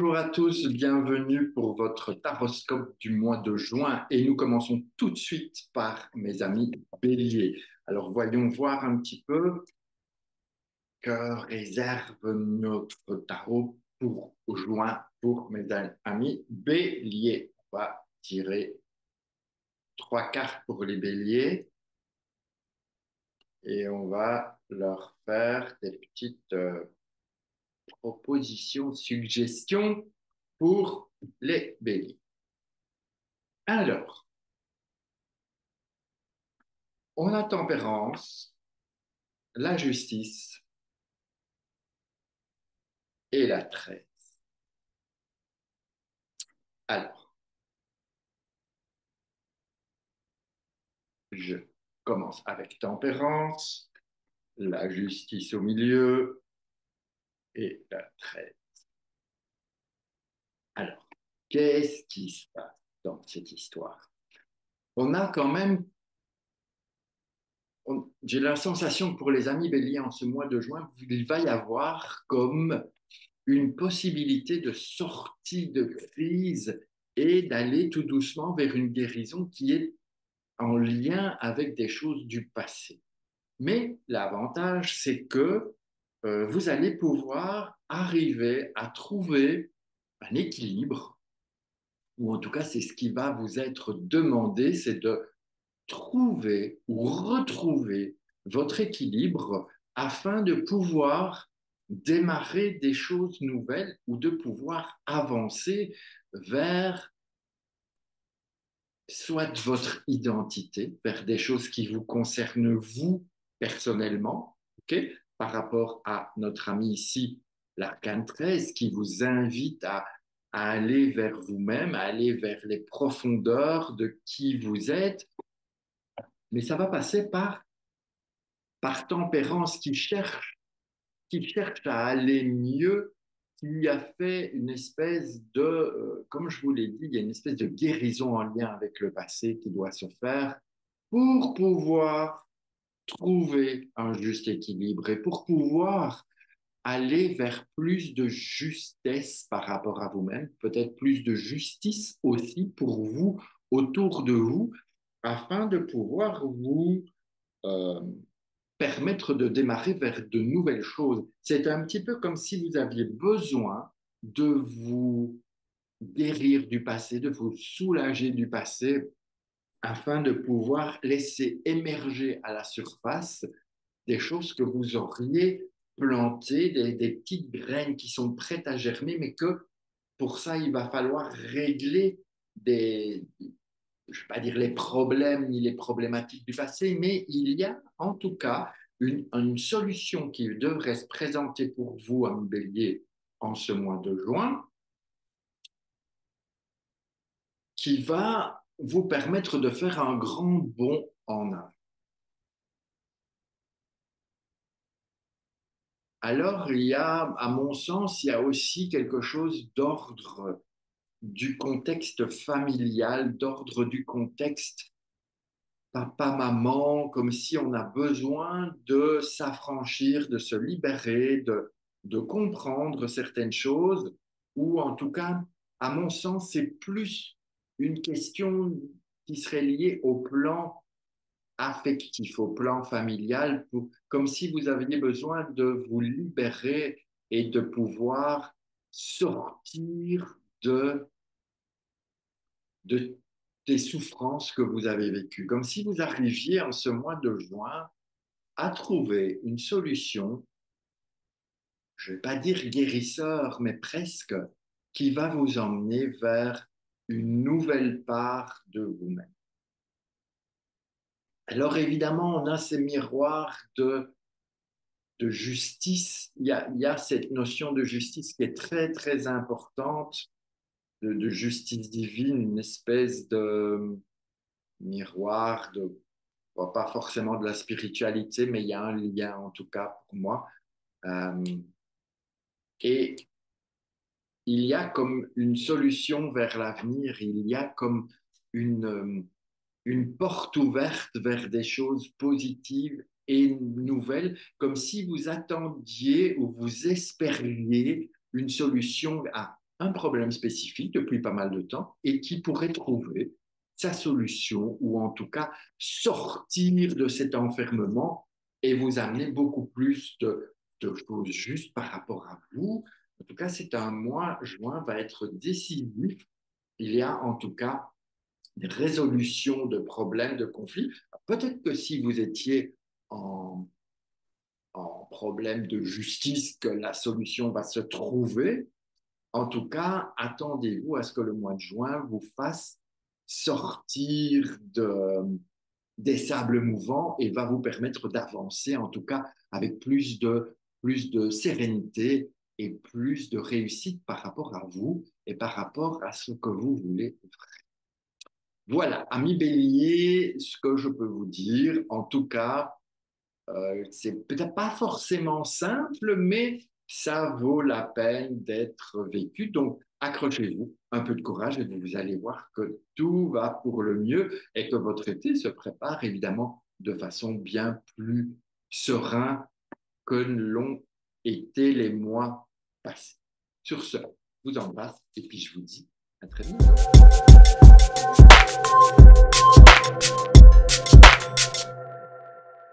Bonjour à tous, bienvenue pour votre taroscope du mois de juin et nous commençons tout de suite par mes amis béliers. Alors voyons voir un petit peu que réserve notre tarot pour juin pour mes amis béliers. On va tirer trois cartes pour les béliers et on va leur faire des petites propositions, suggestions pour les béliers. Alors, on a tempérance, la justice et la trêve. Alors, je commence avec tempérance, la justice au milieu et la trêve. Alors, qu'est-ce qui se passe dans cette histoire? On a quand même, j'ai la sensation que pour les amis béliers en ce mois de juin, il va y avoir comme une possibilité de sortie de crise et d'aller tout doucement vers une guérison qui est en lien avec des choses du passé. Mais l'avantage, c'est que vous allez pouvoir arriver à trouver un équilibre, ou en tout cas, c'est ce qui va vous être demandé, c'est de trouver ou retrouver votre équilibre afin de pouvoir démarrer des choses nouvelles ou de pouvoir avancer vers soit votre identité, vers des choses qui vous concernent vous personnellement, ok, par rapport à notre ami ici, l'arcane 13, qui vous invite à aller vers vous-même, à aller vers les profondeurs de qui vous êtes, mais ça va passer par tempérance qui cherche à aller mieux, qui a fait une espèce de, comme je vous l'ai dit, il y a une espèce de guérison en lien avec le passé qui doit se faire pour pouvoir trouver un juste équilibre et pour pouvoir aller vers plus de justesse par rapport à vous-même, peut-être plus de justice aussi pour vous, autour de vous, afin de pouvoir vous euh, permettre de démarrer vers de nouvelles choses. C'est un petit peu comme si vous aviez besoin de vous guérir du passé, de vous soulager du passé, afin de pouvoir laisser émerger à la surface des choses que vous auriez plantées, des petites graines qui sont prêtes à germer, mais que pour ça, il va falloir régler des, je ne vais pas dire les problèmes ni les problématiques du passé, mais il y a en tout cas une solution qui devrait se présenter pour vous, un bélier, en ce mois de juin, qui va vous permettre de faire un grand bond en avant. Alors, il y a, à mon sens, il y a aussi quelque chose d'ordre du contexte familial, d'ordre du contexte papa, maman, comme si on a besoin de s'affranchir, de se libérer, de comprendre certaines choses, ou en tout cas, à mon sens, c'est plus une question qui serait liée au plan affectif, au plan familial, comme si vous aviez besoin de vous libérer et de pouvoir sortir de des souffrances que vous avez vécues, comme si vous arriviez en ce mois de juin à trouver une solution, je ne vais pas dire guérisseur, mais presque, qui va vous emmener vers une nouvelle part de vous-même. Alors évidemment, on a ces miroirs de justice. Il y a cette notion de justice qui est très, très importante, de justice divine, une espèce de miroir, pas forcément de la spiritualité, mais il y a un lien en tout cas pour moi. Euh, et il y a comme une solution vers l'avenir, il y a comme une porte ouverte vers des choses positives et nouvelles, comme si vous attendiez ou vous espériez une solution. Ah, un problème spécifique depuis pas mal de temps et qui pourrait trouver sa solution ou en tout cas sortir de cet enfermement et vous amener beaucoup plus de choses justes par rapport à vous. En tout cas, c'est un mois, juin va être décisif. Il y a en tout cas des résolutions de problèmes, de conflits. Peut-être que si vous étiez en, en problème de justice, que la solution va se trouver. En tout cas, attendez-vous à ce que le mois de juin vous fasse sortir des sables mouvants et va vous permettre d'avancer, en tout cas avec plus de sérénité et plus de réussite par rapport à vous et par rapport à ce que vous voulez. Voilà, ami Bélier, ce que je peux vous dire, en tout cas, c'est peut-être pas forcément simple, mais ça vaut la peine d'être vécu. Donc, accrochez-vous, un peu de courage et vous allez voir que tout va pour le mieux et que votre été se prépare évidemment de façon bien plus sereine que l'ont été les mois passés. Sur ce, je vous embrasse et puis je vous dis à très bientôt.